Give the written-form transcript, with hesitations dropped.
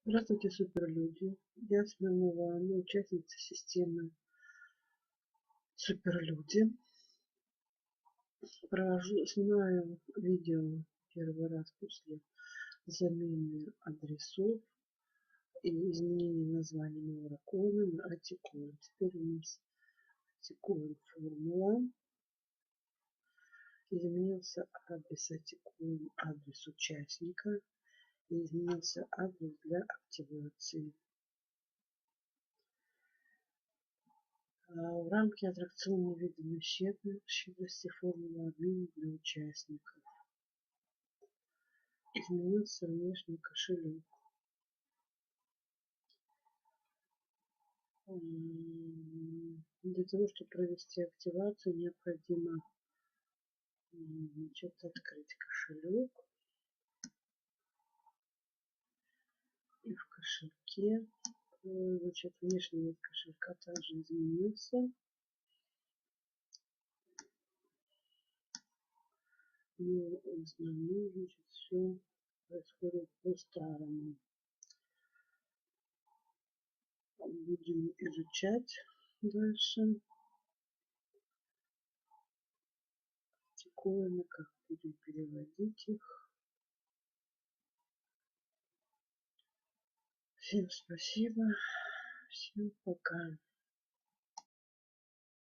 Здравствуйте, суперлюди! Я Смирнова Анна, участница системы Суперлюди. Снимаю видео первый раз после замены адресов и изменения названия моего коина на Атикоин. Теперь у нас Атикоин формула. Изменился адрес Атикоин, адрес участника. И изменился адрес для активации. В рамке аттракционной видимой щедрости формула обмена для участников. Изменился внешний кошелек. Для того, чтобы провести активацию, необходимо открыть кошелек. И в кошельке, внешний вид кошелька также изменился. Но в основном, все происходит по-старому. Будем изучать дальше коины, как будем переводить их. Всем спасибо, всем пока.